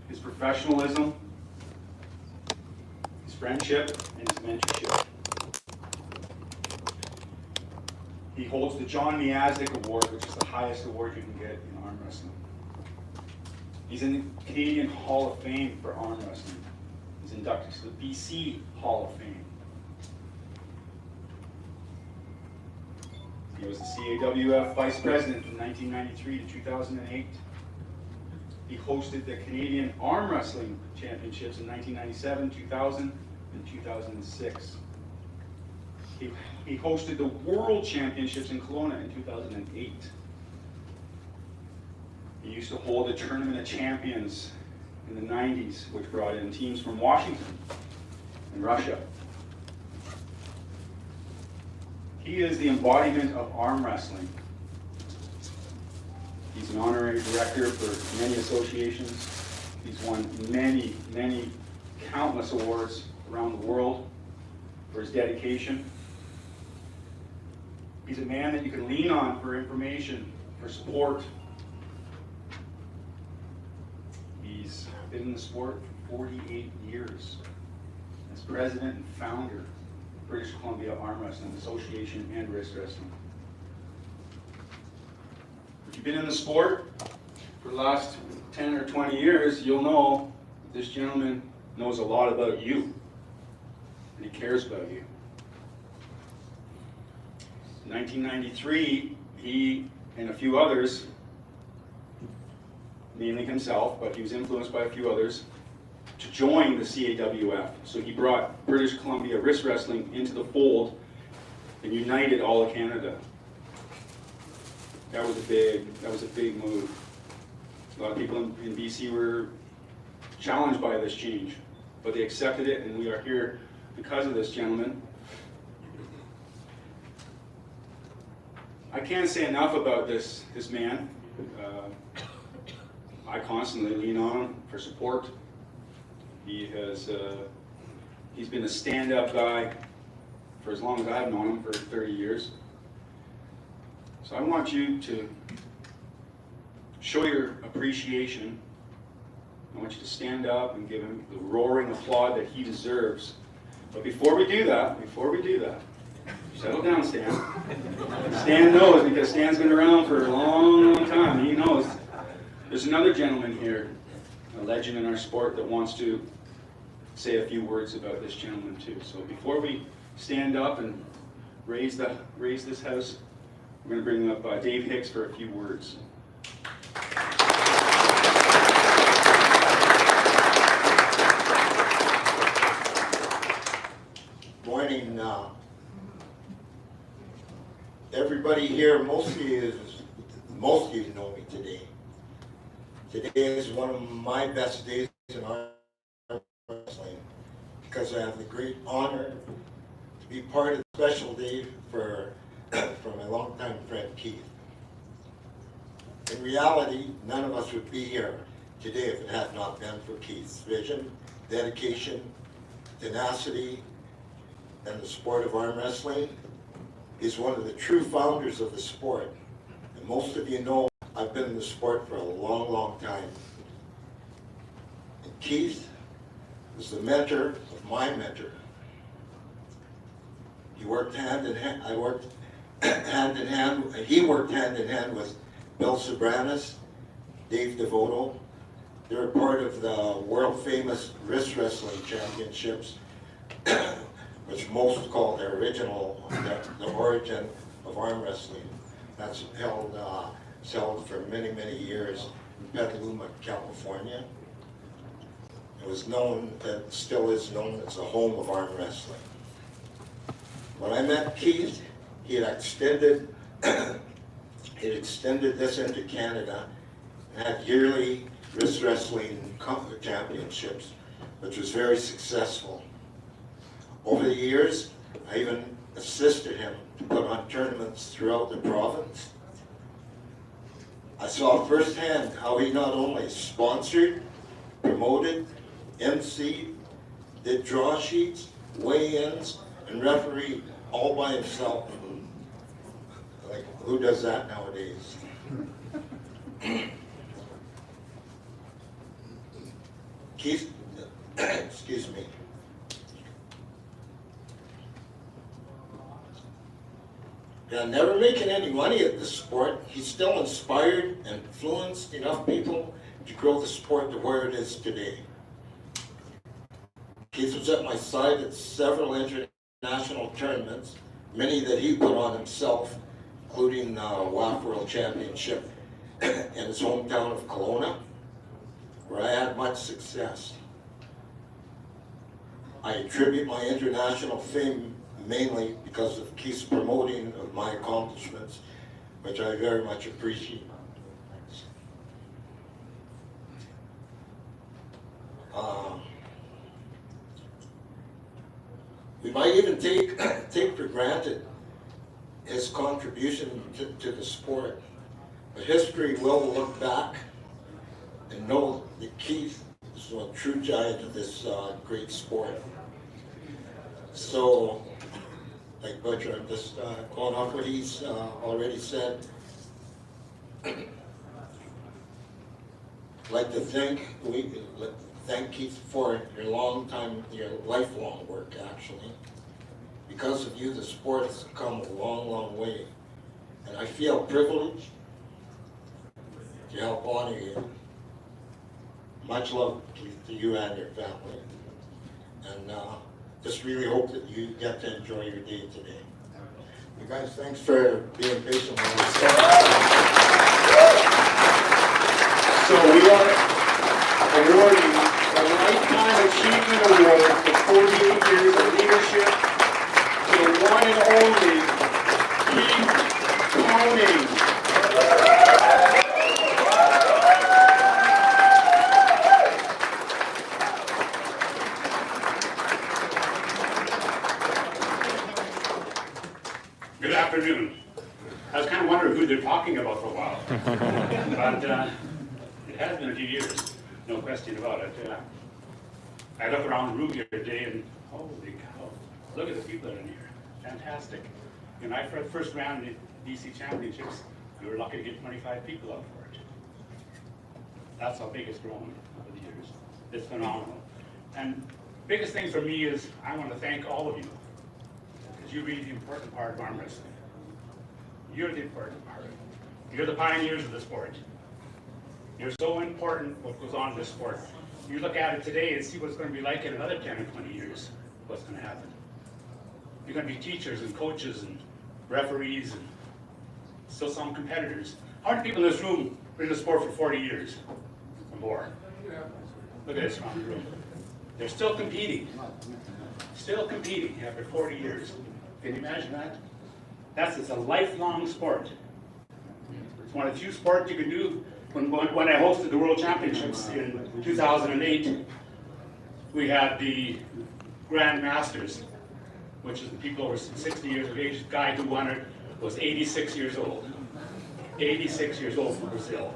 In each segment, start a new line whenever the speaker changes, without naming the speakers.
his professionalism, his friendship, and his mentorship. He holds the John Miazdick Award, which is the highest award you can get in arm wrestling. He's in the Canadian Hall of Fame for arm wrestling. He's inducted to the BC Hall of Fame. He was the CAWF Vice President from 1993 to 2008. He hosted the Canadian Arm Wrestling Championships in 1997, 2000, and 2006. He hosted the World Championships in Kelowna in 2008. He used to hold a Tournament of Champions in the 90s, which brought in teams from Washington and Russia. He is the embodiment of arm wrestling. He's an honorary director for many associations. He's won many, countless awards around the world for his dedication. He's a man that you can lean on for information, for support. He's been in the sport for 48 years as president and founder of British Columbia Arm Wrestling Association and Wrist Wrestling. If you've been in the sport for the last 10 or 20 years, you'll know that this gentleman knows a lot about you, and he cares about you. In 1993, he and a few others, mainly himself, but he was influenced by a few others, to join the CAWF. So he brought British Columbia wrist wrestling into the fold and united all of Canada. That was a big move. A lot of people in BC were challenged by this change, but they accepted it, and we are here because of this gentleman. I can't say enough about this man. I constantly lean on him for support. He's been a stand-up guy for as long as I've known him, for 30 years. So I want you to show your appreciation. I want you to stand up and give him the roaring applaud that he deserves. But before we do that, settle down, Stan. Stan knows, because Stan's been around for a long time. He knows. There's another gentleman here, a legend in our sport, that wants to say a few words about this gentleman too. So before we stand up and raise this house, we're going to bring up Dave Hicks for a few words.
Morning. Everybody here, most of you know me today. Today is one of my best days in arm wrestling, because I have the great honor to be part of the special day for my longtime friend Keith. In reality, none of us would be here today if it had not been for Keith's vision, dedication, tenacity, and the sport of arm wrestling. He's one of the true founders of the sport. And most of you know I've been in the sport for a long time. And Keith was the mentor of my mentor. He worked hand in hand, I worked hand in hand, he worked hand in hand with Bill Sobranis, Dave DeVoto. They were part of the world famous wrist wrestling championships, which most call their original, the origin of arm wrestling. That's held for many years in Petaluma, California. It was known, that still is known as the home of arm wrestling. When I met Keith, he had extended this into Canada and had yearly wrist wrestling championships, which was very successful. Over the years, I even assisted him to put on tournaments throughout the province. I saw firsthand how he not only sponsored, promoted, emceed, did draw sheets, weigh-ins, and refereed all by himself. Like, who does that nowadays? Keith, excuse me. Never making any money at the sport, he still inspired and influenced enough people to grow the sport to where it is today. Keith was at my side at several international tournaments, many that he put on himself, including the WAF World Championship in his hometown of Kelowna, where I had much success. I attribute my international fame mainly because of Keith's promoting of my accomplishments, which I very much appreciate. We might even take for granted his contribution to the sport, but history will look back and know that Keith is a true giant of this great sport. So, like Butcher, I'm just going off what he's already said. I'd like to thank Keith for your lifelong work, actually. Because of you, the sport has come a long, long way. And I feel privileged to help honor you. Much love, Keith, to you and your family. And just really hope that you get to enjoy your day today. You guys, thanks for being patient with us.
So we are awarding the Lifetime Achievement Award for 48 years of leadership to the one and only Keith Koenig. Good afternoon. I was kind of wondering who they're talking about for a while. But it has been a few years, no question about it. I look around the room here today and holy cow, look at the people that are in here. Fantastic. When I first ran the BC Championships, we were lucky to get 25 people out for it. That's how big it's grown over the years. It's phenomenal. And biggest thing for me is I want to thank all of you, because you're really the important part of arm wrestling. You're the important part. You're the pioneers of the sport. You're so important what goes on in this sport. You look at it today and see what it's going to be like in another 10 or 20 years, what's going to happen. You're going to be teachers and coaches and referees and still some competitors. How many people in this room are in the sport for 40 years or more? Look at this around the room. They're still competing. Still competing after 40 years. Can you imagine that? It's a lifelong sport. It's one of the few sports you can do. When I hosted the World Championships in 2008, we had the Grand Masters, which is the people over 60 years of age. The guy who won it was 86 years old. 86 years old from Brazil.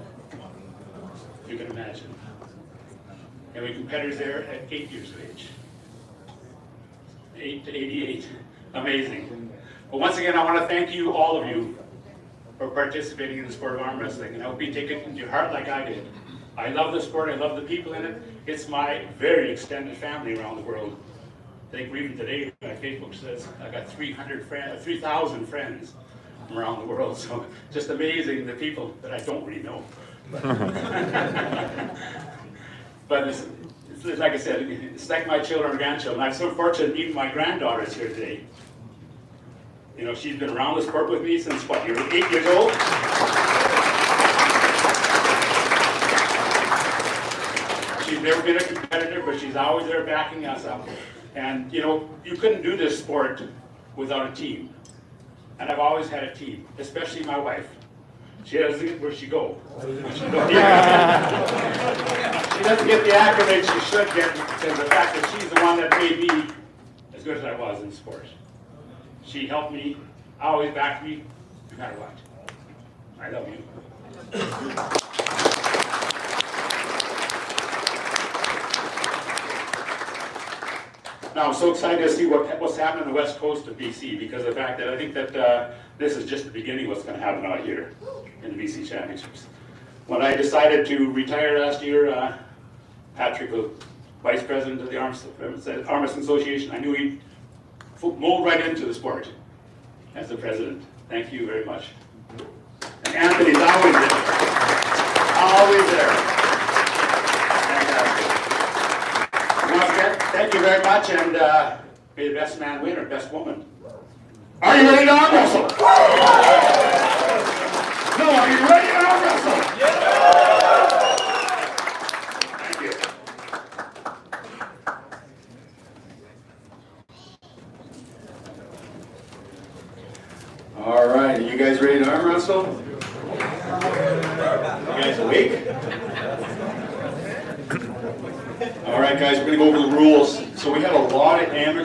You can imagine. And we had competitors there at 8 years of age. 8 to 88. Amazing. But once again, I want to thank you, all of you, for participating in the sport of arm wrestling, and I hope you take it into your heart like I did. I love the sport, I love the people in it. It's my very extended family around the world. I think even today, my Facebook says I got 3,000 friends from around the world, so just amazing the people that I don't really know. But it's like I said, it's like my children and grandchildren. I'm so fortunate even my granddaughter's here today. You know, she's been around the sport with me since, what, you were 8 years old? She's never been a competitor, but she's always there backing us up. And, you know, you couldn't do this sport without a team. And I've always had a team, especially my wife. She doesn't get where she go. She doesn't get the accolades she should get because of the fact that she's the one that made me as good as I was in sport. She helped me, always backed me, no matter what. I love you. Now, I'm so excited to see what's happening on the west coast of BC because of the fact that I think that this is just the beginning of what's going to happen out here in the BC Championships. When I decided to retire last year, Patrick, the vice president of the Arm Wrestling Association. I knew he'd mold right into the sport as the president. Thank you very much. And Anthony's always there. Always there. Fantastic. Once again, thank you very much, and may the best man win or best woman. Are you ready to arm wrestle? No, are you ready to arm wrestle? Thank you. All right, are you guys ready to arm wrestle? You guys awake? All right, guys, we're going to go over the rules. So we have a lot of amateur